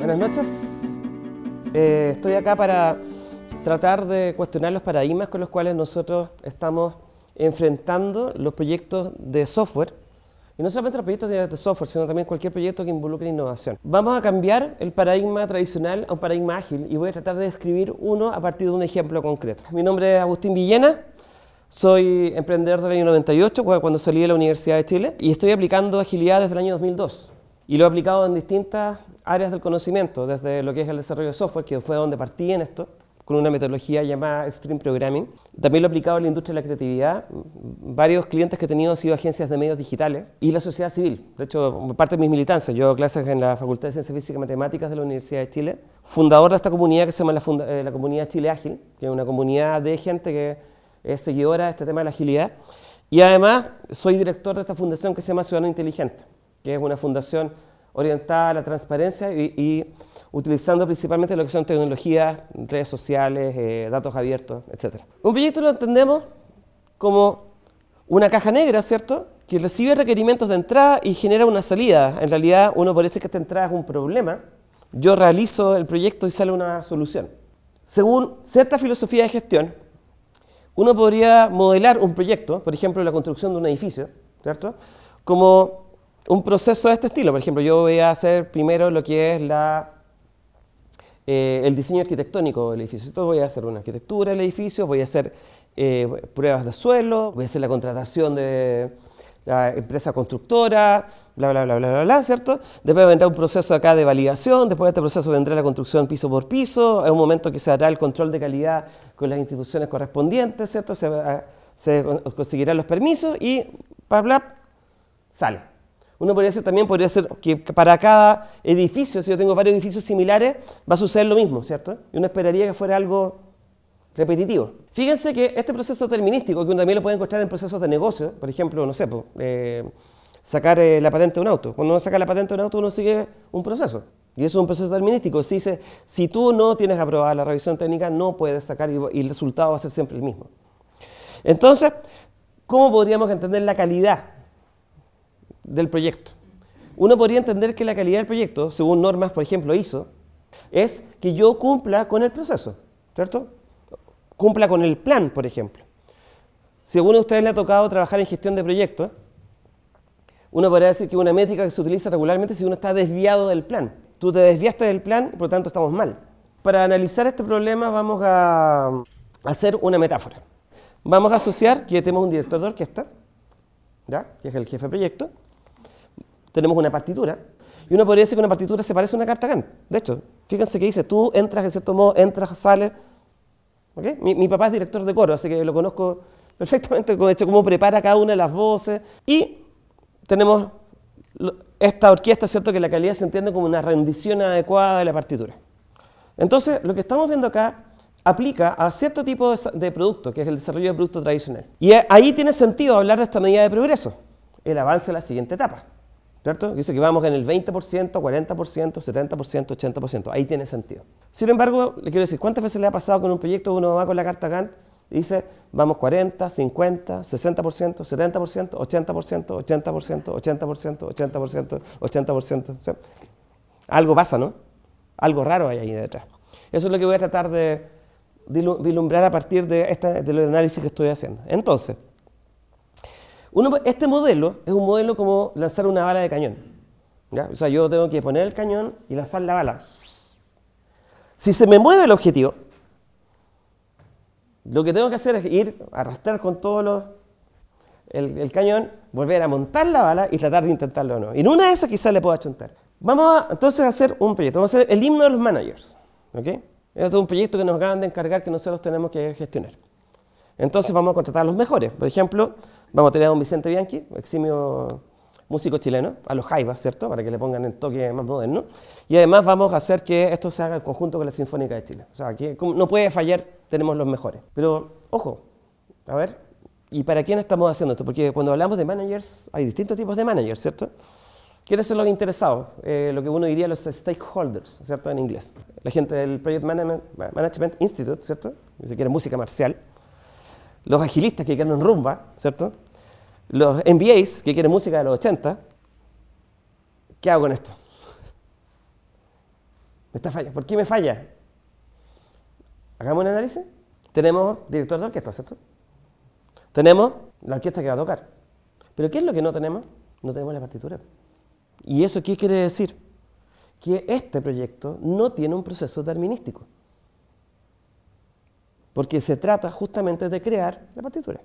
Buenas noches. Estoy acá para tratar de cuestionar los paradigmas con los cuales nosotros estamos enfrentando los proyectos de software. Y no solamente los proyectos de software, sino también cualquier proyecto que involucre innovación. Vamos a cambiar el paradigma tradicional a un paradigma ágil y voy a tratar de describir uno a partir de un ejemplo concreto. Mi nombre es Agustín Villena, soy emprendedor del año 98, cuando salí de la Universidad de Chile, y estoy aplicando agilidad desde el año 2002. Y lo he aplicado en distintas áreas del conocimiento, desde lo que es el desarrollo de software, que fue donde partí en esto, con una metodología llamada Extreme Programming. También lo he aplicado en la industria de la creatividad. Varios clientes que he tenido han sido agencias de medios digitales y la sociedad civil. De hecho, parte de mis militancias, yo hago clases en la Facultad de Ciencias Físicas y Matemáticas de la Universidad de Chile, fundador de esta comunidad que se llama la Comunidad Chile Ágil, que es una comunidad de gente que es seguidora de este tema de la agilidad. Y además soy director de esta fundación que se llama Ciudadano Inteligente, que es una fundación orientada a la transparencia y utilizando principalmente lo que son tecnologías, redes sociales, datos abiertos, etc. Un proyecto lo entendemos como una caja negra, ¿cierto?, que recibe requerimientos de entrada y genera una salida. En realidad, uno puede decir que esta entrada es un problema. Yo realizo el proyecto y sale una solución. Según cierta filosofía de gestión, uno podría modelar un proyecto, por ejemplo, la construcción de un edificio, ¿cierto?, como un proceso de este estilo. Por ejemplo, yo voy a hacer primero lo que es el diseño arquitectónico del edificio. Entonces voy a hacer una arquitectura del edificio, voy a hacer pruebas de suelo, voy a hacer la contratación de la empresa constructora, bla, bla, bla, bla, bla, bla, ¿cierto? Después vendrá un proceso acá de validación, después de este proceso vendrá la construcción piso por piso, es un momento que se hará el control de calidad con las instituciones correspondientes, ¿cierto? Se conseguirán los permisos y, bla, bla, sale. Uno podría ser que para cada edificio, si yo tengo varios edificios similares, va a suceder lo mismo, ¿cierto? Y uno esperaría que fuera algo repetitivo. Fíjense que este proceso determinístico, que uno también lo puede encontrar en procesos de negocio, por ejemplo, no sé, sacar la patente de un auto. Cuando uno saca la patente de un auto, uno sigue un proceso. Y eso es un proceso determinístico. Si tú no tienes aprobada la revisión técnica, no puedes sacar y el resultado va a ser siempre el mismo. Entonces, ¿cómo podríamos entender la calidad del proyecto? Uno podría entender que la calidad del proyecto, según normas, por ejemplo, ISO, es que yo cumpla con el proceso, ¿cierto? Cumpla con el plan, por ejemplo. Si a alguno de ustedes le ha tocado trabajar en gestión de proyectos, uno podría decir que una métrica que se utiliza regularmente es si uno está desviado del plan. Tú te desviaste del plan, por lo tanto estamos mal. Para analizar este problema vamos a hacer una metáfora. Vamos a asociar que tenemos un director de orquesta, ¿ya?, que es el jefe de proyecto. Tenemos una partitura, y uno podría decir que una partitura se parece a una carta Gantt. De hecho, fíjense que dice, tú entras, en cierto modo, entras, sales. ¿Okay? Mi papá es director de coro, así que lo conozco perfectamente, de hecho, cómo prepara cada una de las voces. Y tenemos esta orquesta, ¿cierto?, que la calidad se entiende como una rendición adecuada de la partitura. Entonces, lo que estamos viendo acá aplica a cierto tipo de producto, que es el desarrollo de producto tradicional. Y ahí tiene sentido hablar de esta medida de progreso, el avance a la siguiente etapa, ¿cierto? Dice que vamos en el 20%, 40%, 70%, 80%. Ahí tiene sentido. Sin embargo, le quiero decir, ¿cuántas veces le ha pasado con un proyecto que uno va con la carta Gantt y dice, vamos 40, 50, 60%, 70%, 80%, 80%, 80%, 80%, 80%? ¿Sí? Algo pasa, ¿no? Algo raro hay ahí detrás. Eso es lo que voy a tratar de vislumbrar a partir del análisis que estoy haciendo. Entonces, este modelo es un modelo como lanzar una bala de cañón, ¿ya? O sea, yo tengo que poner el cañón y lanzar la bala. Si se me mueve el objetivo, lo que tengo que hacer es ir a arrastrar con todo el cañón, volver a montar la bala y tratar de intentarlo o no. Y en una de esas quizás le puedo achuntar. Vamos entonces a hacer un proyecto. Vamos a hacer el himno de los managers, ¿ok? Este es un proyecto que nos acaban de encargar que nosotros tenemos que gestionar. Entonces vamos a contratar a los mejores. Por ejemplo, vamos a tener a don Vicente Bianchi, eximio músico chileno, a los Jaivas, ¿cierto?, para que le pongan el toque más moderno. Y además vamos a hacer que esto se haga en conjunto con la Sinfónica de Chile. O sea, que no puede fallar, tenemos los mejores. Pero, ojo, a ver, ¿y para quién estamos haciendo esto? Porque cuando hablamos de managers, hay distintos tipos de managers, ¿cierto? ¿Quiénes son los interesados? Lo que uno diría los stakeholders, ¿cierto?, en inglés. La gente del Project Management Institute, ¿cierto?, que se quiere música marcial. Los agilistas que quieren rumba, ¿cierto? Los MBAs que quieren música de los 80. ¿Qué hago con esto? Me está fallando. ¿Por qué me falla? Hagamos un análisis. Tenemos director de orquesta, ¿cierto? Tenemos la orquesta que va a tocar. ¿Pero qué es lo que no tenemos? No tenemos la partitura. ¿Y eso qué quiere decir? Que este proyecto no tiene un proceso determinístico. Porque se trata justamente de crear la partitura.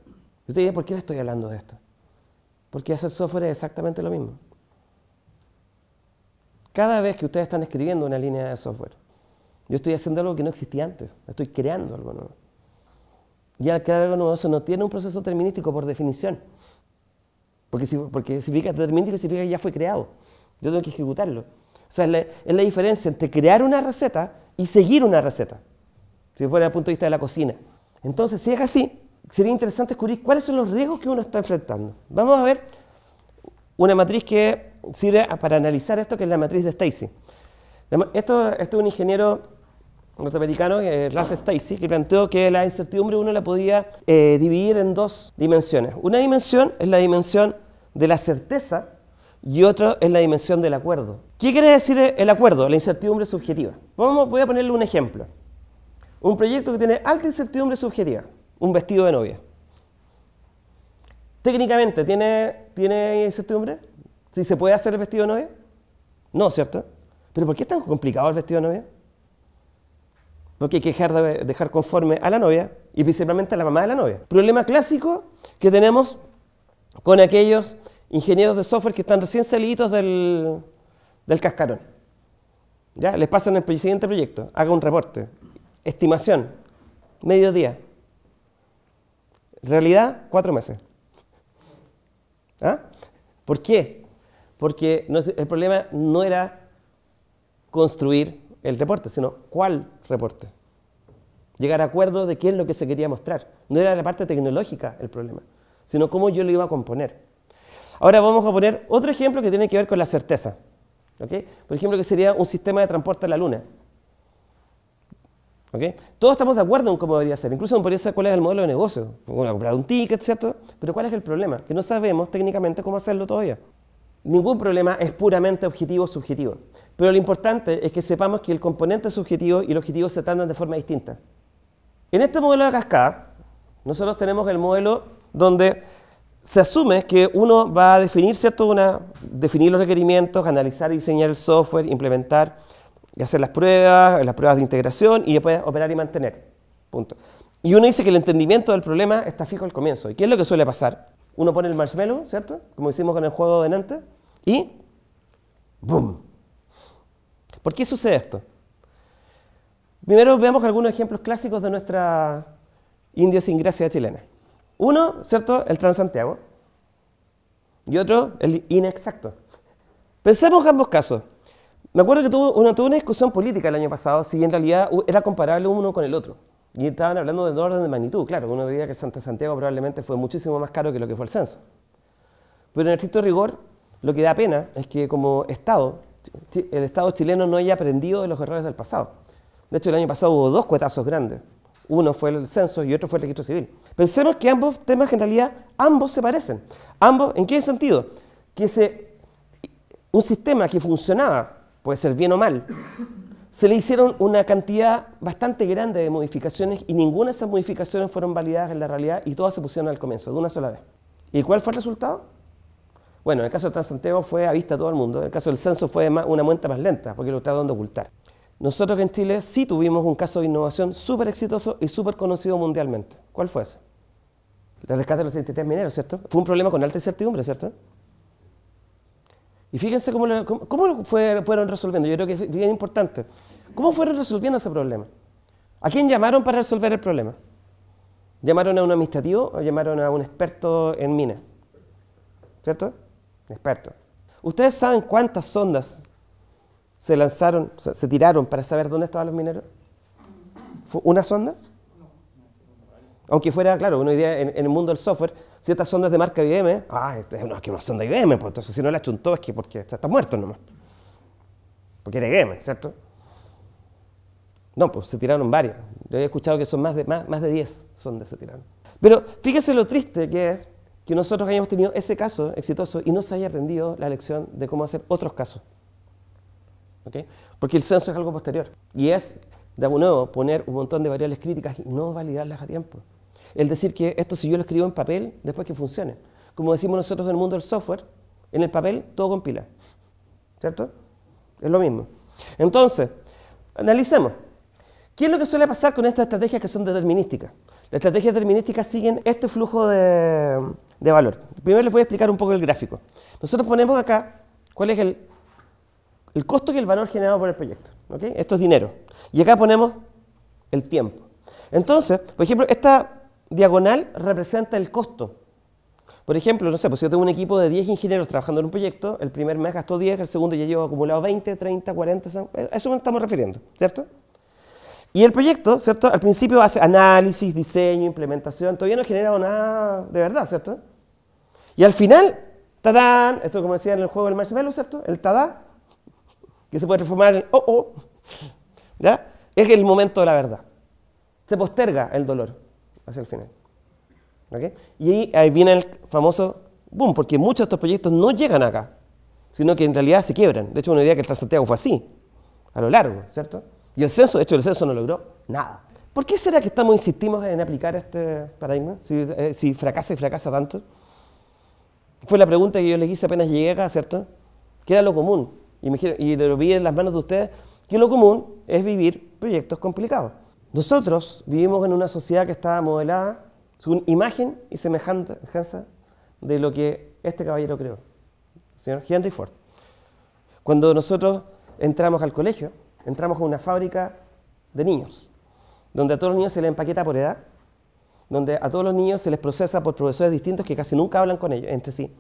Y usted dice, ¿por qué le estoy hablando de esto? Porque hacer software es exactamente lo mismo. Cada vez que ustedes están escribiendo una línea de software, yo estoy haciendo algo que no existía antes, estoy creando algo nuevo. Y al crear algo nuevo, eso no tiene un proceso determinístico por definición. Porque significa determinístico significa que ya fue creado. Yo tengo que ejecutarlo. O sea, es la diferencia entre crear una receta y seguir una receta. Si fuera desde el punto de vista de la cocina. Entonces, si es así, sería interesante descubrir cuáles son los riesgos que uno está enfrentando. Vamos a ver una matriz que sirve para analizar esto, que es la matriz de Stacey. Esto es un ingeniero norteamericano, Ralph Stacey, que planteó que la incertidumbre uno la podía dividir en dos dimensiones. Una dimensión es la dimensión de la certeza y otra es la dimensión del acuerdo. ¿Qué quiere decir el acuerdo? La incertidumbre subjetiva. Voy a ponerle un ejemplo. Un proyecto que tiene alta incertidumbre subjetiva, un vestido de novia. Técnicamente, ¿tiene incertidumbre? ¿Sí se puede hacer el vestido de novia? No, ¿cierto? ¿Pero por qué es tan complicado el vestido de novia? Porque hay que dejar conforme a la novia y principalmente a la mamá de la novia. Problema clásico que tenemos con aquellos ingenieros de software que están recién salidos del cascarón. ¿Ya? Les pasan el siguiente proyecto, haga un reporte. Estimación, mediodía. Realidad, 4 meses. ¿Ah? ¿Por qué? Porque el problema no era construir el reporte, sino cuál reporte. Llegar a acuerdo de qué es lo que se quería mostrar. No era la parte tecnológica el problema, sino cómo yo lo iba a componer. Ahora vamos a poner otro ejemplo que tiene que ver con la certeza. ¿Okay? Por ejemplo, que sería un sistema de transporte a la Luna. ¿Okay? Todos estamos de acuerdo en cómo debería ser. Incluso podría ser cuál es el modelo de negocio. Vamos a comprar un ticket, ¿cierto? Pero ¿cuál es el problema? Que no sabemos técnicamente cómo hacerlo todavía. Ningún problema es puramente objetivo o subjetivo. Pero lo importante es que sepamos que el componente subjetivo y el objetivo se tratan de forma distinta. En este modelo de cascada, nosotros tenemos el modelo donde se asume que uno va a definir, ¿cierto? Definir los requerimientos, analizar y diseñar el software, implementar y hacer las pruebas de integración y después operar y mantener. Punto. Y uno dice que el entendimiento del problema está fijo al comienzo. ¿Y qué es lo que suele pasar? Uno pone el marshmallow, ¿cierto? Como hicimos con el juego de Nantes, y ¡boom! ¿Por qué sucede esto? Primero veamos algunos ejemplos clásicos de nuestra idiosincrasia chilena. Uno, ¿cierto? El Transantiago. Y otro, el inexacto. Pensemos en ambos casos. Me acuerdo que tuvo una discusión política el año pasado si en realidad era comparable uno con el otro. Y estaban hablando de orden de magnitud. Claro, uno diría que el Transantiago probablemente fue muchísimo más caro que lo que fue el censo. Pero en estricto rigor, lo que da pena es que como Estado, el Estado chileno no haya aprendido de los errores del pasado. De hecho, el año pasado hubo 2 cuetazos grandes. Uno fue el censo y otro fue el registro civil. Pensemos que ambos temas, en realidad, ambos se parecen. Ambos, ¿en qué sentido? Que un sistema que funcionaba, puede ser bien o mal, se le hicieron una cantidad bastante grande de modificaciones y ninguna de esas modificaciones fueron validadas en la realidad y todas se pusieron al comienzo, de una sola vez. ¿Y cuál fue el resultado? Bueno, en el caso del Transantiago fue a vista de todo el mundo. En el caso del censo fue una muestra más lenta, porque lo trataron de ocultar. Nosotros en Chile sí tuvimos un caso de innovación súper exitoso y súper conocido mundialmente. ¿Cuál fue ese? El rescate de los 63 mineros, ¿cierto? Fue un problema con alta incertidumbre, ¿cierto? Y fíjense cómo fueron resolviendo. Yo creo que es bien importante. ¿Cómo fueron resolviendo ese problema? ¿A quién llamaron para resolver el problema? ¿Llamaron a un administrativo o llamaron a un experto en minas? ¿Cierto? Experto. ¿Ustedes saben cuántas sondas se tiraron para saber dónde estaban los mineros? ¿Fue una sonda? Aunque fuera, claro, uno diría en el mundo del software, ciertas sondas de marca IBM, no, es que una sonda IBM, pues entonces si no la chuntó es que porque está muerto nomás. Porque era IBM, ¿cierto? No, pues se tiraron varias. Yo había escuchado que son más de 10 sondas se tiraron. Pero fíjese lo triste que es que nosotros hayamos tenido ese caso exitoso y no se haya aprendido la lección de cómo hacer otros casos. ¿ok? Porque el censo es algo posterior. Y es, de nuevo, poner un montón de variables críticas y no validarlas a tiempo. Es decir, que esto si yo lo escribo en papel, después que funcione. Como decimos nosotros en el mundo del software, en el papel todo compila. ¿Cierto? Es lo mismo. Entonces, analicemos. ¿Qué es lo que suele pasar con estas estrategias que son determinísticas? Las estrategias determinísticas siguen este flujo de valor. Primero les voy a explicar un poco el gráfico. Nosotros ponemos acá cuál es el costo y el valor generado por el proyecto. ¿Okay? Esto es dinero. Y acá ponemos el tiempo. Entonces, por ejemplo, esta diagonal representa el costo. Por ejemplo, no sé, pues si yo tengo un equipo de 10 ingenieros trabajando en un proyecto, el primer mes gastó 10, el segundo ya llevo acumulado 20, 30, 40, a eso nos estamos refiriendo, ¿cierto? Y el proyecto, ¿cierto? Al principio hace análisis, diseño, implementación, todavía no ha generado nada de verdad, ¿cierto? Y al final, ¡tadán! Esto como decía en el juego del marshmallow, ¿cierto? El ¡tadá! Que se puede transformar en ¡oh! ¿Ya? Es el momento de la verdad. Se posterga el dolor hacia el final. ¿Okay? Y ahí viene el famoso boom, porque muchos de estos proyectos no llegan acá, sino que en realidad se quiebran. De hecho, uno diría que el Transantiago fue así, a lo largo, ¿cierto? Y el censo, de hecho, el censo no logró nada. ¿Por qué será que insistimos en aplicar este paradigma? Si fracasa y fracasa tanto. Fue la pregunta que yo les hice apenas llegué acá, ¿cierto? ¿Qué era lo común? Y lo vi en las manos de ustedes, que lo común es vivir proyectos complicados. Nosotros vivimos en una sociedad que está modelada según imagen y semejanza de lo que este caballero creó, el señor Henry Ford. Cuando nosotros entramos al colegio, entramos a una fábrica de niños, donde a todos los niños se les empaqueta por edad, donde a todos los niños se les procesa por profesores distintos que casi nunca hablan con ellos, entre sí.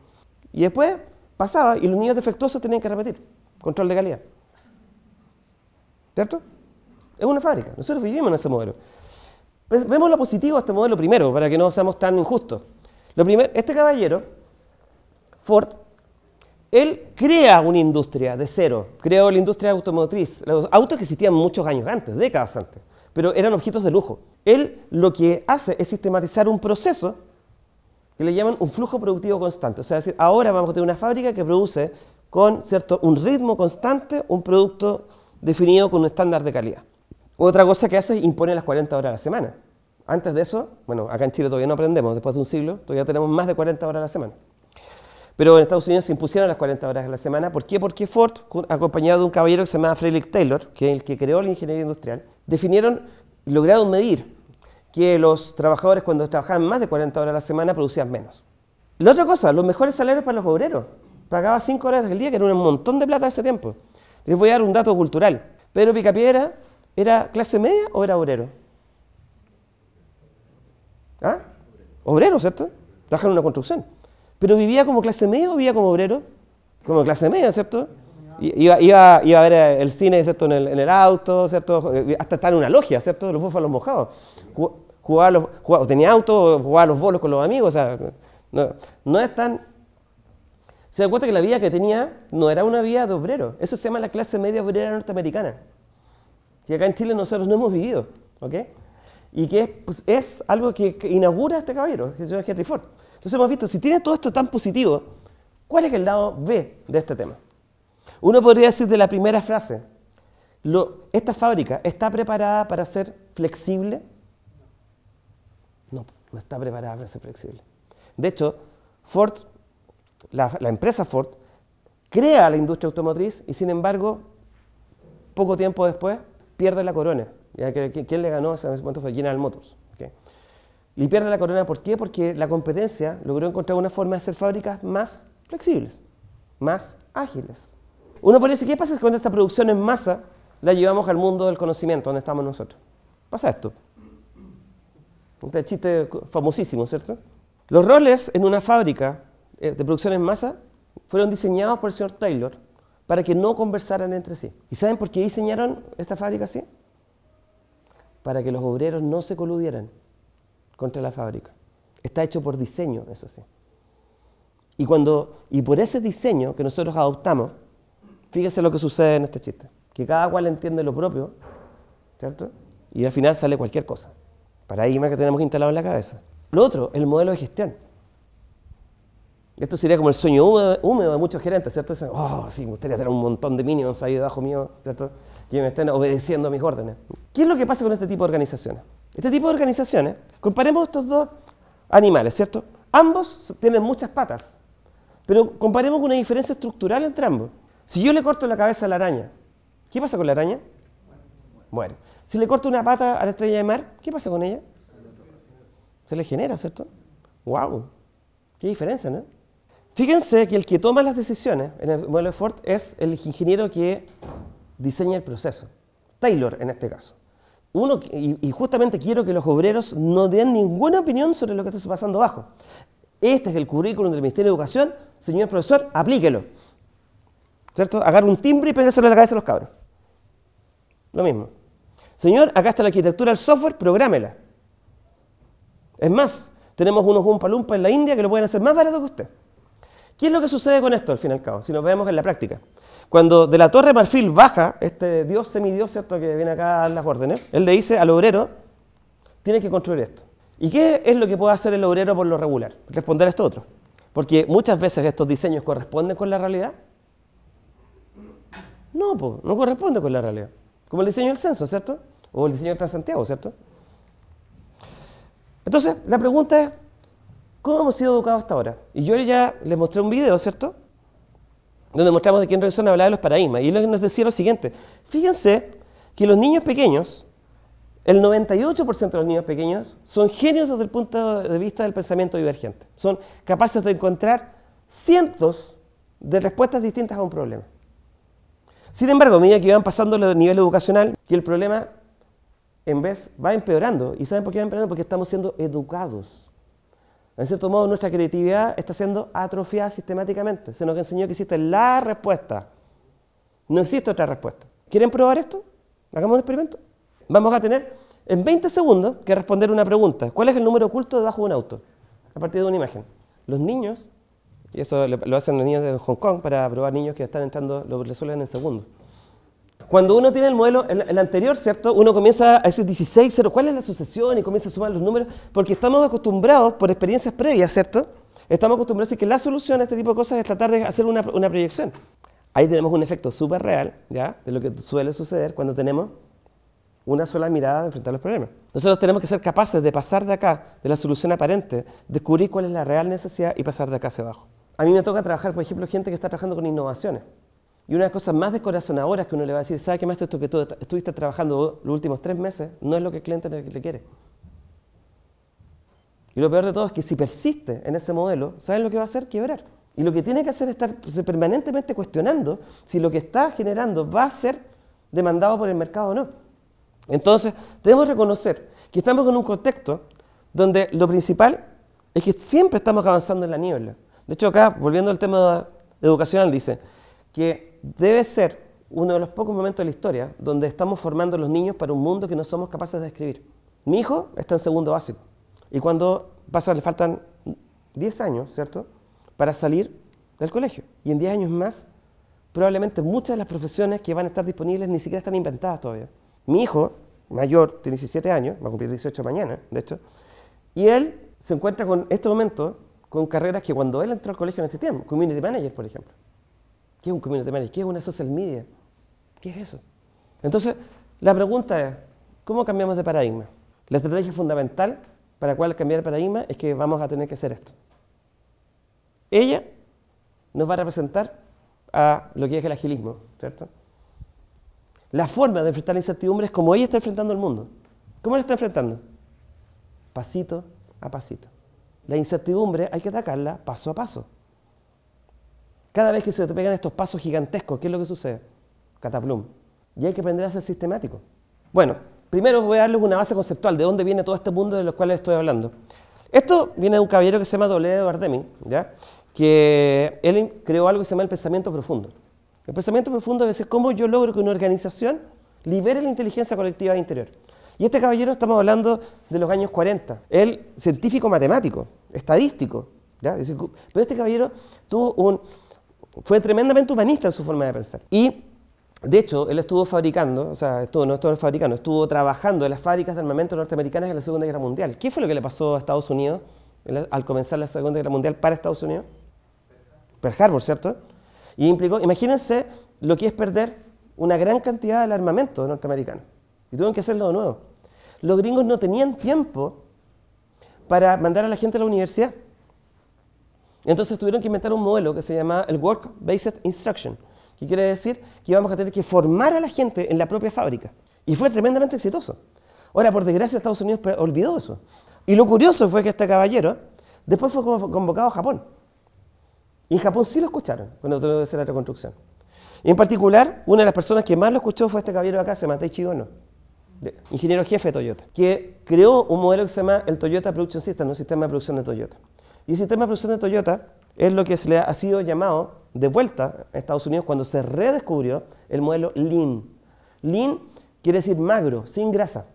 Y después pasaba y los niños defectuosos tenían que repetir, control de calidad. ¿Cierto? Es una fábrica, nosotros vivimos en ese modelo. Pues vemos lo positivo de este modelo primero, para que no seamos tan injustos. Lo primero, este caballero, Ford, él crea una industria de cero, creó la industria automotriz. Los autos que existían muchos años antes, décadas antes, pero eran objetos de lujo. Él lo que hace es sistematizar un proceso que le llaman un flujo productivo constante. O sea, es decir, ahora vamos a tener una fábrica que produce con un ritmo constante un producto definido con un estándar de calidad. Otra cosa que hace es imponer las 40 horas a la semana. Antes de eso, bueno, acá en Chile todavía no aprendemos, después de un siglo, todavía tenemos más de 40 horas a la semana. Pero en Estados Unidos se impusieron las 40 horas a la semana. ¿Por qué? Porque Ford, acompañado de un caballero que se llamaba Frederick Taylor, que es el que creó la ingeniería industrial, lograron medir que los trabajadores cuando trabajaban más de 40 horas a la semana producían menos. La otra cosa, los mejores salarios para los obreros. Pagaba 5 horas al día, que era un montón de plata ese tiempo. Les voy a dar un dato cultural. Pedro Picapiedra, ¿era clase media o era obrero? ¿Ah? Obrero, ¿cierto? Trabajaba en una construcción. ¿Pero vivía como clase media o vivía como obrero? Como clase media, ¿cierto? Iba a ver el cine, ¿cierto? En el auto, ¿cierto? Hasta estaba en una logia, ¿cierto? Los búfalos mojados. Tenía auto, jugaba a los bolos con los amigos, o sea, no es tan... Se da cuenta que la vida que tenía no era una vida de obrero. Eso se llama la clase media obrera norteamericana. Que acá en Chile nosotros no hemos vivido, ¿ok? Y que es algo que inaugura este caballero, que es el señor Henry Ford. Entonces hemos visto, si tiene todo esto tan positivo, ¿cuál es el lado B de este tema? Uno podría decir de la primera frase, ¿esta fábrica está preparada para ser flexible? No, no está preparada para ser flexible. De hecho, Ford, la empresa Ford, crea la industria automotriz y sin embargo, poco tiempo después, pierde la corona. ¿Quién le ganó? En ese momento fue General Motors. ¿Okay? Y pierde la corona, ¿por qué? Porque la competencia logró encontrar una forma de hacer fábricas más flexibles, más ágiles. Uno podría decir, ¿qué pasa si con esta producción en masa la llevamos al mundo del conocimiento, donde estamos nosotros? Pasa esto. Un chiste famosísimo, ¿cierto? Los roles en una fábrica de producción en masa fueron diseñados por el señor Taylor para que no conversaran entre sí. ¿Y saben por qué diseñaron esta fábrica así? Para que los obreros no se coludieran contra la fábrica. Está hecho por diseño, eso sí. Y por ese diseño que nosotros adoptamos, fíjese lo que sucede en este chiste. Que cada cual entiende lo propio, ¿cierto? Y al final sale cualquier cosa. Paradigma que tenemos instalado en la cabeza. Lo otro, el modelo de gestión. Esto sería como el sueño húmedo de muchos gerentes, ¿cierto? Dicen, oh, sí, me gustaría tener un montón de minions ahí debajo mío, ¿cierto? Que me estén obedeciendo a mis órdenes. ¿Qué es lo que pasa con este tipo de organizaciones? Este tipo de organizaciones, comparemos estos dos animales, ¿cierto? Ambos tienen muchas patas, pero comparemos con una diferencia estructural entre ambos. Si yo le corto la cabeza a la araña, ¿qué pasa con la araña? Muere. Si le corto una pata a la estrella de mar, ¿qué pasa con ella? Se le genera, ¿cierto? ¡Wow! ¡Qué diferencia!, ¿no? Fíjense que el que toma las decisiones en el modelo de Ford es el ingeniero que diseña el proceso. Taylor, en este caso. Y justamente quiero que los obreros no den ninguna opinión sobre lo que está pasando abajo. Este es el currículum del Ministerio de Educación. Señor profesor, aplíquelo. ¿Cierto? Agarra un timbre y pégaselo en la cabeza a los cabros. Lo mismo. Señor, acá está la arquitectura del software, prográmela. Es más, tenemos unos Oompa Loompa en la India que lo pueden hacer más barato que usted. ¿Qué es lo que sucede con esto, al fin y al cabo? Si nos vemos en la práctica. Cuando de la Torre de Marfil baja este dios, semidios, ¿cierto?, que viene acá a dar las órdenes, él le dice al obrero, tienes que construir esto. ¿Y qué es lo que puede hacer el obrero por lo regular? Responder a esto otro. Porque muchas veces estos diseños corresponden con la realidad. No, no corresponde con la realidad. Como el diseño del censo, ¿cierto? O el diseño del Transantiago, ¿cierto? Entonces, la pregunta es, ¿cómo hemos sido educados hasta ahora? Y yo ya les mostré un video, ¿cierto?, donde mostramos de quién Robinson hablaba de los paradigmas. Y él nos decía lo siguiente. Fíjense que los niños pequeños, el 98% de los niños pequeños, son genios desde el punto de vista del pensamiento divergente. Son capaces de encontrar cientos de respuestas distintas a un problema. Sin embargo, a medida que van pasando el nivel educacional, que el problema en vez va empeorando. ¿Y saben por qué va empeorando? Porque estamos siendo educados. En cierto modo, nuestra creatividad está siendo atrofiada sistemáticamente. Se nos enseñó que existe la respuesta. No existe otra respuesta. ¿Quieren probar esto? Hagamos un experimento. Vamos a tener en 20 segundos que responder una pregunta. ¿Cuál es el número oculto debajo de un auto? A partir de una imagen. Los niños, y eso lo hacen los niños de Hong Kong para probar niños que están entrando, lo resuelven en segundos. Cuando uno tiene el modelo, el anterior, ¿cierto?, uno comienza a decir 16, 0, ¿cuál es la sucesión? Y comienza a sumar los números, porque estamos acostumbrados, por experiencias previas, ¿cierto?, estamos acostumbrados a decir que la solución a este tipo de cosas es tratar de hacer una proyección. Ahí tenemos un efecto súper real, ¿ya?, de lo que suele suceder cuando tenemos una sola mirada de enfrentar los problemas. Nosotros tenemos que ser capaces de pasar de acá, de la solución aparente, descubrir cuál es la real necesidad y pasar de acá hacia abajo. A mí me toca trabajar, por ejemplo, gente que está trabajando con innovaciones. Y una de las cosas más descorazonadoras que uno le va a decir, ¿sabe qué, maestro? Esto que tú estuviste trabajando los últimos 3 meses no es lo que el cliente le quiere. Y lo peor de todo es que si persiste en ese modelo, ¿saben lo que va a hacer? Quebrar. Y lo que tiene que hacer es estar permanentemente cuestionando si lo que está generando va a ser demandado por el mercado o no. Entonces, debemos reconocer que estamos en un contexto donde lo principal es que siempre estamos avanzando en la niebla. De hecho, acá, volviendo al tema educacional, dice que debe ser uno de los pocos momentos de la historia donde estamos formando a los niños para un mundo que no somos capaces de describir. Mi hijo está en segundo básico y cuando pasa le faltan 10 años, ¿cierto?, para salir del colegio. Y en 10 años más, probablemente muchas de las profesiones que van a estar disponibles ni siquiera están inventadas todavía. Mi hijo mayor tiene 17 años, va a cumplir 18 mañana, de hecho, y él se encuentra con este momento con carreras que cuando él entró al colegio no existían. Community Manager, por ejemplo. ¿Qué es un community manager? ¿Qué es una social media? ¿Qué es eso? Entonces, la pregunta es, ¿cómo cambiamos de paradigma? La estrategia fundamental para cuál cambiar de paradigma es que vamos a tener que hacer esto. Ella nos va a representar a lo que es el agilismo, ¿cierto? La forma de enfrentar la incertidumbre es como ella está enfrentando el mundo. ¿Cómo la está enfrentando? Pasito a pasito. La incertidumbre hay que atacarla paso a paso. Cada vez que se te pegan estos pasos gigantescos, ¿qué es lo que sucede? Cataplum. Y hay que aprender a ser sistemático. Bueno, primero voy a darles una base conceptual de dónde viene todo este mundo de los cuales estoy hablando. Esto viene de un caballero que se llama W. Edward Deming, ¿ya?, que él creó algo que se llama el pensamiento profundo. El pensamiento profundo es decir, cómo yo logro que una organización libere la inteligencia colectiva interior. Y este caballero estamos hablando de los años 40. Él, científico matemático, estadístico, ¿ya? Es decir, pero este caballero fue tremendamente humanista en su forma de pensar. Y, de hecho, él estuvo fabricando, estuvo trabajando en las fábricas de armamento norteamericanas en la Segunda Guerra Mundial. ¿Qué fue lo que le pasó a Estados Unidos al comenzar la Segunda Guerra Mundial para Estados Unidos? Pearl Harbor, ¿cierto? Y implicó, imagínense lo que es perder una gran cantidad del armamento norteamericano. Y tuvieron que hacerlo de nuevo. Los gringos no tenían tiempo para mandar a la gente a la universidad. Entonces tuvieron que inventar un modelo que se llama el Work-Based Instruction, que quiere decir que íbamos a tener que formar a la gente en la propia fábrica. Y fue tremendamente exitoso. Ahora, por desgracia, Estados Unidos olvidó eso. Y lo curioso fue que este caballero después fue convocado a Japón. Y en Japón sí lo escucharon cuando tuvo que hacer la reconstrucción. Y en particular, una de las personas que más lo escuchó fue este caballero de acá, se llama Taiichi Ohno, ingeniero jefe de Toyota, que creó un modelo que se llama el Toyota Production System, un sistema de producción de Toyota. Y el sistema de producción de Toyota es lo que se le ha sido llamado de vuelta a Estados Unidos cuando se redescubrió el modelo Lean. Lean quiere decir magro, sin grasa,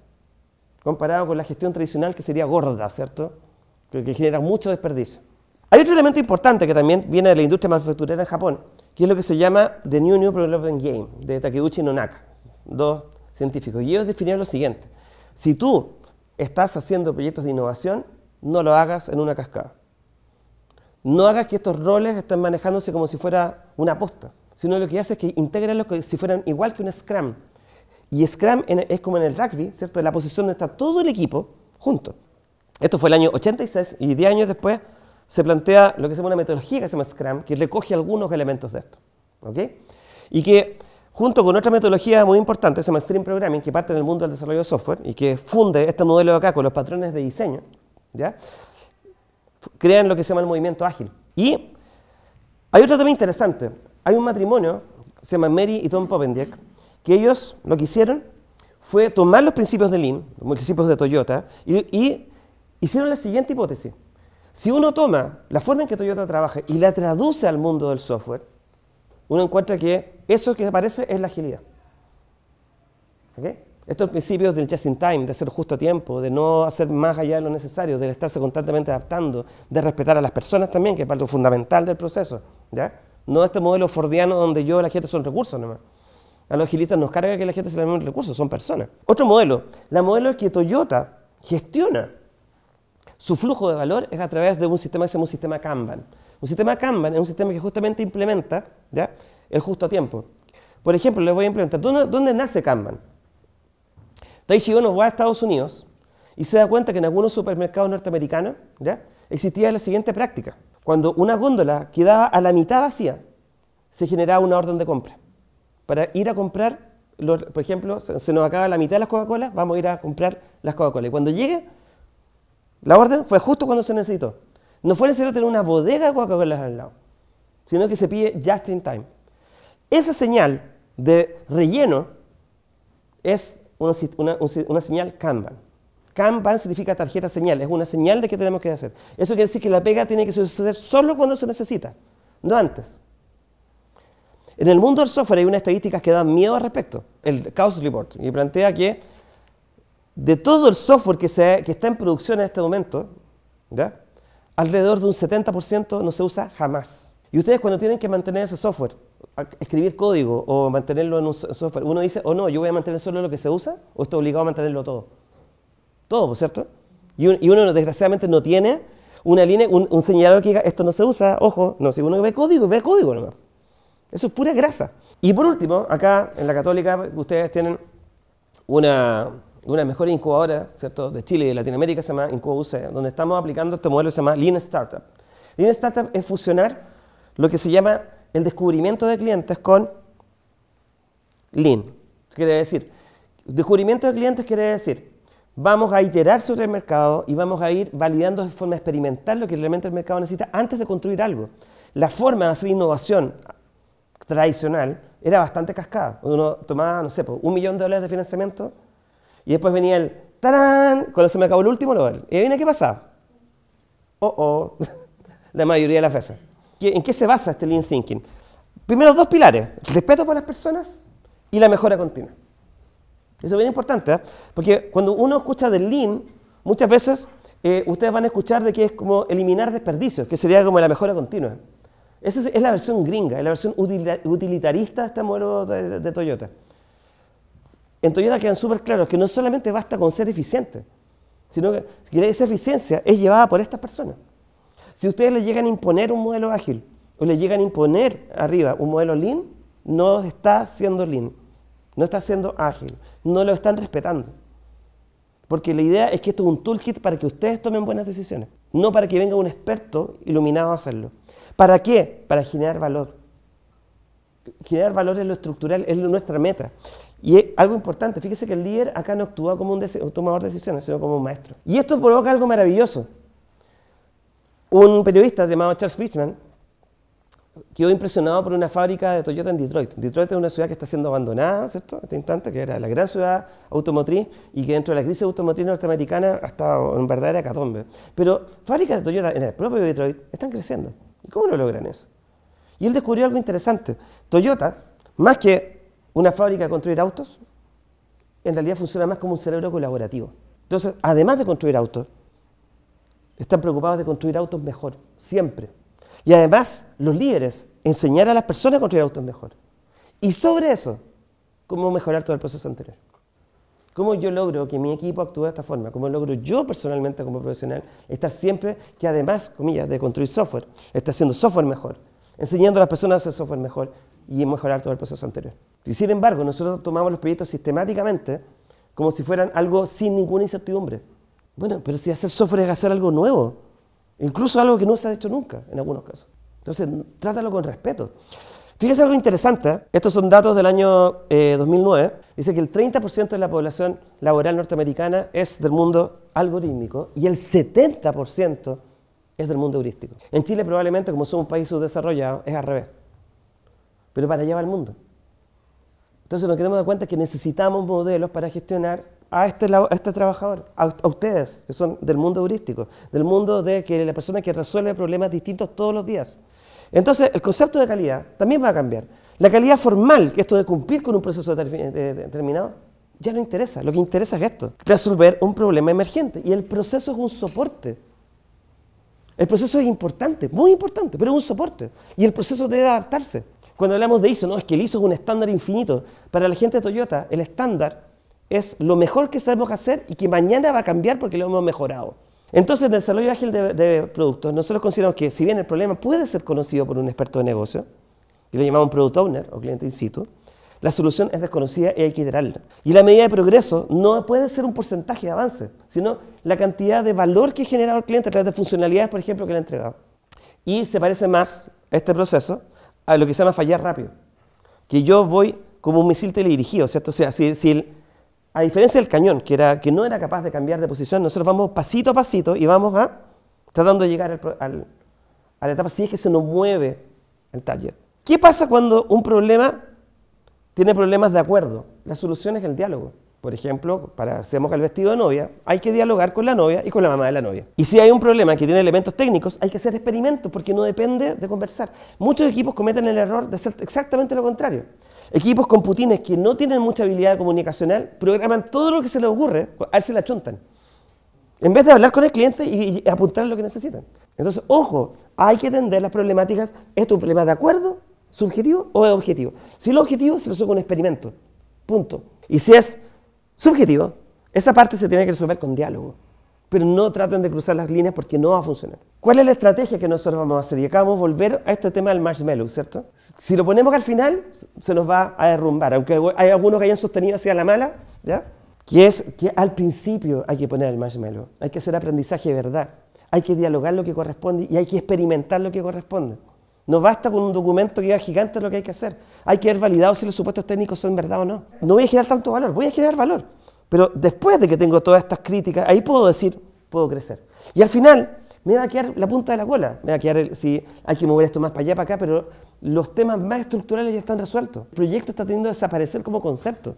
comparado con la gestión tradicional que sería gorda, ¿cierto? Que genera mucho desperdicio. Hay otro elemento importante que también viene de la industria manufacturera en Japón, que es lo que se llama The New Development Game, de Takeuchi Nonaka, dos científicos. Y ellos definieron lo siguiente: si tú estás haciendo proyectos de innovación, no lo hagas en una cascada. No hagas que estos roles estén manejándose como si fuera una posta, sino lo que hace es que integrenlos como si fueran igual que un Scrum. Y Scrum es como en el rugby, ¿cierto? En la posición donde está todo el equipo junto. Esto fue el año 86 y 10 años después se plantea lo que se llama una metodología que se llama Scrum, que recoge algunos elementos de esto. ¿Okay? Y que junto con otra metodología muy importante, se llama Stream Programming, que parte del mundo del desarrollo de software y que funde este modelo de acá con los patrones de diseño, ¿ya? Crean lo que se llama el movimiento ágil. Y hay otro tema interesante. Hay un matrimonio, se llama Mary y Tom Popendiek, que ellos lo que hicieron fue tomar los principios de Lean, los principios de Toyota, y hicieron la siguiente hipótesis. Si uno toma la forma en que Toyota trabaja y la traduce al mundo del software, uno encuentra que eso que aparece es la agilidad. ¿Okay? Estos principios del just in time, de hacer justo a tiempo, de no hacer más allá de lo necesario, de estarse constantemente adaptando, de respetar a las personas también, que es parte fundamental del proceso, ¿ya? No este modelo fordiano donde la gente son recursos nomás. A los agilistas nos carga que la gente se le den recursos, son personas. Otro modelo, la modelo es que Toyota gestiona su flujo de valor es a través de un sistema que se llama un sistema Kanban. Un sistema Kanban es un sistema que justamente implementa, ¿ya?, el justo a tiempo. Por ejemplo, les voy a implementar. ¿Dónde nace Kanban? Taiichi Ohno va a Estados Unidos y se da cuenta que en algunos supermercados norteamericanos, ¿ya?, existía la siguiente práctica. Cuando una góndola quedaba a la mitad vacía, se generaba una orden de compra. Para ir a comprar, por ejemplo, se nos acaba la mitad de las Coca-Cola, vamos a ir a comprar las Coca-Cola. Y cuando llegue, la orden fue justo cuando se necesitó. No fue necesario tener una bodega de Coca-Cola al lado, sino que se pide just in time. Esa señal de relleno es una señal Kanban. Kanban significa tarjeta señal, es una señal de qué tenemos que hacer. Eso quiere decir que la pega tiene que suceder solo cuando se necesita, no antes. En el mundo del software hay unas estadísticas que dan miedo al respecto, el Chaos Report, y plantea que de todo el software que está en producción en este momento, ¿ya?, alrededor de un 70% no se usa jamás. Y ustedes cuando tienen que mantener ese software, escribir código o mantenerlo en un software, uno dice, oh no, yo voy a mantener solo lo que se usa, o estoy obligado a mantenerlo todo. Todo, ¿cierto? Y uno desgraciadamente no tiene una línea, un señalador que diga, esto no se usa, ojo, no, si uno ve código nomás. Eso es pura grasa. Y por último, acá en la Católica, ustedes tienen una mejor incubadora, ¿cierto?, de Chile y de Latinoamérica, se llama IncubaUC, donde estamos aplicando este modelo que se llama Lean Startup. Lean Startup es fusionar lo que se llama el descubrimiento de clientes con Lean. Quiere decir, descubrimiento de clientes quiere decir, vamos a iterar sobre el mercado y vamos a ir validando de forma experimental lo que realmente el mercado necesita antes de construir algo. La forma de hacer innovación tradicional era bastante cascada. Uno tomaba, no sé, $1 millón de financiamiento y después venía el ¡tarán! Cuando se me acabó el último, y adivina qué pasaba. La mayoría de las veces. ¿En qué se basa este Lean Thinking? Primero, dos pilares: respeto por las personas y la mejora continua. Eso es bien importante, ¿eh? Porque cuando uno escucha del Lean, muchas veces ustedes van a escuchar de que es como eliminar desperdicios, que sería como la mejora continua. Esa es la versión gringa, es la versión utilitarista de este modelo de Toyota. En Toyota quedan súper claros que no solamente basta con ser eficiente, sino que esa eficiencia es llevada por estas personas. Si ustedes le llegan a imponer un modelo ágil o le llegan a imponer arriba un modelo Lean, no está siendo Lean, no está siendo ágil, no lo están respetando. Porque la idea es que esto es un toolkit para que ustedes tomen buenas decisiones, no para que venga un experto iluminado a hacerlo. ¿Para qué? Para generar valor. Generar valor es lo estructural, es nuestra meta. Y es algo importante, fíjese que el líder acá no actúa como un tomador de decisiones, sino como un maestro. Y esto provoca algo maravilloso. Un periodista llamado Charles Fishman quedó impresionado por una fábrica de Toyota en Detroit. Detroit es una ciudad que está siendo abandonada, ¿cierto? En este instante, que era la gran ciudad automotriz y que dentro de la crisis automotriz norteamericana ha estado en verdadera hecatombe. Pero fábricas de Toyota en el propio Detroit están creciendo. ¿Y cómo lo logran eso? Y él descubrió algo interesante. Toyota, más que una fábrica de construir autos, en realidad funciona más como un cerebro colaborativo. Entonces, además de construir autos, están preocupados de construir autos mejor, siempre. Y además, los líderes, enseñar a las personas a construir autos mejor. Y sobre eso, cómo mejorar todo el proceso anterior. Cómo yo logro que mi equipo actúe de esta forma. Cómo logro yo personalmente como profesional estar siempre, que además, comillas, de construir software, estar haciendo software mejor, enseñando a las personas a hacer software mejor y mejorar todo el proceso anterior. Y sin embargo, nosotros tomamos los proyectos sistemáticamente como si fueran algo sin ninguna incertidumbre. Bueno, pero si hacer software es hacer algo nuevo, incluso algo que no se ha hecho nunca, en algunos casos. Entonces, trátalo con respeto. Fíjese algo interesante, ¿eh? Estos son datos del año 2009. Dice que el 30% de la población laboral norteamericana es del mundo algorítmico y el 70% es del mundo heurístico. En Chile probablemente, como somos un país subdesarrollado, es al revés. Pero para allá va el mundo. Entonces nos queremos dar cuenta que necesitamos modelos para gestionar a este trabajador, a ustedes, que son del mundo heurístico, del mundo de que la persona que resuelve problemas distintos todos los días. Entonces, el concepto de calidad también va a cambiar. La calidad formal, que esto de cumplir con un proceso determinado, ya no interesa. Lo que interesa es esto, resolver un problema emergente. Y el proceso es un soporte. El proceso es importante, muy importante, pero es un soporte. Y el proceso debe adaptarse. Cuando hablamos de ISO, no, es que el ISO es un estándar infinito. Para la gente de Toyota, el estándar es lo mejor que sabemos hacer y que mañana va a cambiar porque lo hemos mejorado. Entonces, en el desarrollo ágil de productos, nosotros consideramos que si bien el problema puede ser conocido por un experto de negocio, y le llamamos product owner o cliente in situ, la solución es desconocida y hay que iterarla. Y la medida de progreso no puede ser un porcentaje de avance, sino la cantidad de valor que ha generado el cliente a través de funcionalidades, por ejemplo, que le ha entregado. Y se parece más este proceso a lo que se llama fallar rápido, que yo voy como un misil teledirigido, ¿cierto? O sea, a diferencia del cañón, que no era capaz de cambiar de posición, nosotros vamos pasito a pasito y vamos tratando de llegar a la etapa si es que se nos mueve el target. ¿Qué pasa cuando un problema tiene problemas de acuerdo? La solución es el diálogo. Por ejemplo, para hacemos el vestido de novia, hay que dialogar con la novia y con la mamá de la novia. Y si hay un problema que tiene elementos técnicos, hay que hacer experimentos porque no depende de conversar. Muchos equipos cometen el error de hacer exactamente lo contrario. Equipos con putines que no tienen mucha habilidad comunicacional programan todo lo que se les ocurre, a ver si la chuntan. En vez de hablar con el cliente y apuntar a lo que necesitan. Entonces, ojo, hay que entender las problemáticas. ¿Esto es un problema de acuerdo, subjetivo o es objetivo? Si es objetivo, se resuelve con un experimento. Punto. Y si es subjetivo, esa parte se tiene que resolver con diálogo. Pero no traten de cruzar las líneas porque no va a funcionar. ¿Cuál es la estrategia que nosotros vamos a hacer? Y acá vamos a volver a este tema del marshmallow, ¿cierto? Si lo ponemos al final, se nos va a derrumbar. Aunque hay algunos que hayan sostenido hacia la mala, ¿ya? Que es que al principio hay que poner el marshmallow. Hay que hacer aprendizaje de verdad. Hay que dialogar lo que corresponde y hay que experimentar lo que corresponde. No basta con un documento que diga gigante lo que hay que hacer. Hay que ver validado si los supuestos técnicos son verdad o no. No voy a generar tanto valor, voy a generar valor. Pero después de que tengo todas estas críticas, ahí puedo decir, puedo crecer. Y al final me va a quedar la punta de la cola. Me va a quedar, si hay que mover esto más para allá, para acá, pero los temas más estructurales ya están resueltos. El proyecto está teniendo que desaparecer como concepto.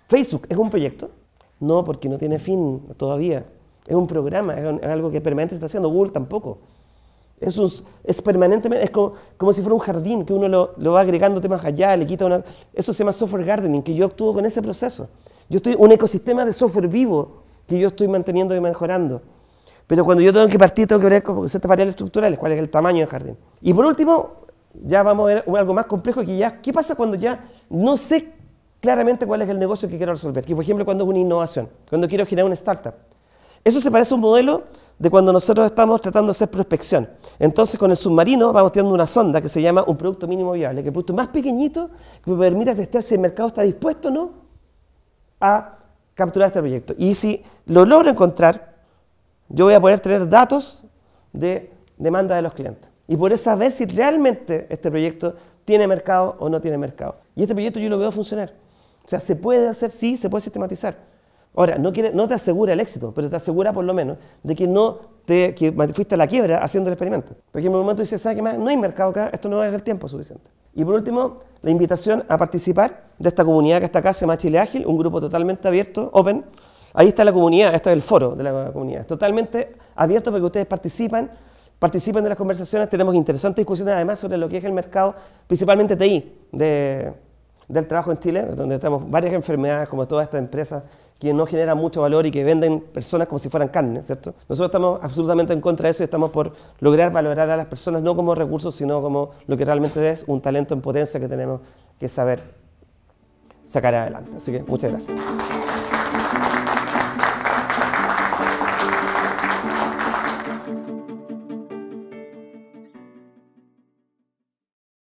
¿Facebook es un proyecto? No, porque no tiene fin todavía. Es un programa, es algo que permanentemente está haciendo. Google tampoco. Es permanentemente, es como si fuera un jardín, que uno lo va agregando temas allá, le quita una... Eso se llama software gardening, que yo actúo con ese proceso. Yo estoy un ecosistema de software vivo que yo estoy manteniendo y mejorando. Pero cuando yo tengo que partir, tengo que ver con ciertas variables estructurales, cuál es el tamaño del jardín. Y por último, ya vamos a ver algo más complejo, que ya, ¿qué pasa cuando ya no sé claramente cuál es el negocio que quiero resolver? Que por ejemplo, cuando es una innovación, cuando quiero generar una startup. Eso se parece a un modelo de cuando nosotros estamos tratando de hacer prospección. Entonces, con el submarino vamos teniendo una sonda que se llama un producto mínimo viable, que es el producto más pequeñito que me permite testear si el mercado está dispuesto o no a capturar este proyecto. Y si lo logro encontrar, yo voy a poder tener datos de demanda de los clientes. Y poder saber si realmente este proyecto tiene mercado o no tiene mercado. Y este proyecto yo lo veo funcionar. O sea, se puede hacer, sí, se puede sistematizar. Ahora, no te asegura el éxito, pero te asegura por lo menos de que que fuiste a la quiebra haciendo el experimento. Porque en un momento dices, ¿sabes qué más? No hay mercado acá, esto no va a dar el tiempo suficiente. Y por último, la invitación a participar de esta comunidad que está acá, se llama Chile Ágil, un grupo totalmente abierto, open. Ahí está la comunidad, este es el foro de la comunidad. Es totalmente abierto para que ustedes participen de las conversaciones. Tenemos interesantes discusiones además sobre lo que es el mercado, principalmente TI, del trabajo en Chile, donde tenemos varias enfermedades como todas estas empresas que no generan mucho valor y que venden personas como si fueran carne, ¿cierto? Nosotros estamos absolutamente en contra de eso y estamos por lograr valorar a las personas no como recursos, sino como lo que realmente es un talento en potencia que tenemos que saber sacar adelante. Así que muchas gracias.